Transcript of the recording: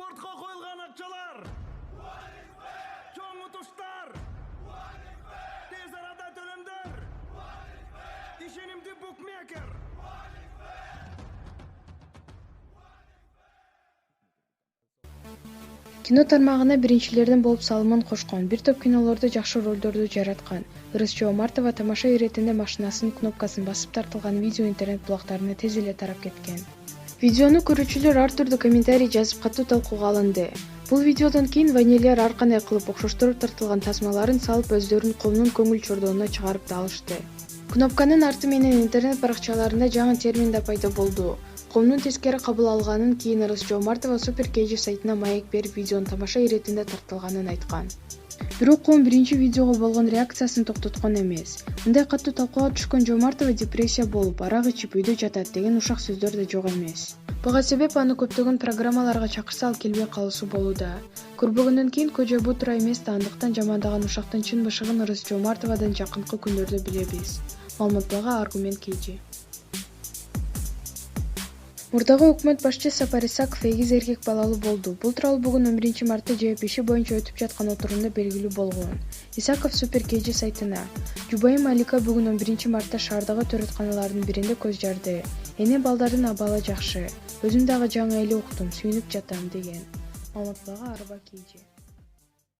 Спортқа қойылған ақшалар, чоң ұтыштар, тез арада төлемдер, ишенимді букмекер. Кино тармагына биринчилерден болуп салымын кошкон, бир топ кинолордо жакшы ролдорду жараткан. Ырыс Жоомартова тамаша иретинде машинасынын кнопкасын басып тартылган видео интернет булактарына тез эле тарап кеткен. Видеону көрүүчүлөр ар түрдүү комментарий жазып катуу талкууга алынды. Бул видеодон кийин ванилер ар кандай кылып окшоштуруп тартылган тасмаларын салып өздөрүнүн коомдун көңүл чордоону чыгарып да алышты. Кнопканын арты менен интернет баракчаларында жаңы термин да пайда болду. Коомдун тескери кабыл алганын кийин Ырыс Жоомартова Супер KG сайтына маек берип видеонун тамаша иретинде тартылганын айткан. Бирок коом биринчи видеого болгон реакциясын токтоткон эмес. Мындай катуу талкууга түшкөн Жоомартова депрессия болуп, арак ичип үйдө жатат деген ушак сөздөр да жок эмес. Буга себеп аны көптөгөн программаларга чакырса ал келбей калуусу болууда. Көрбөгөндөн кийин көжө бу туура эмес да, андыктан жамандаган ушактын чын бышыгын Ырыс Жоомартовадан жакынкы күндөрдө билебиз. Маалыматтарга аргумент KG. Мурдагы өкмөт башчы Сапар Исаков эгиз эркек балалуу болду. Бул тууралуу бүгүн 11 мартта ЖЭБ иши боюнча өтүп жаткан отурумда белгилүү болгон. Исаков Супер KG сайтына: Жубайым Алика бүгүн 11 мартта шаардагы төрөтканалардын биринде көз жарды. Эне балдардын абалы жакшы. Өзүм дагы жаңы эле уктум, сүйүнүп жатам деген. Маалыматтарга Арба KG.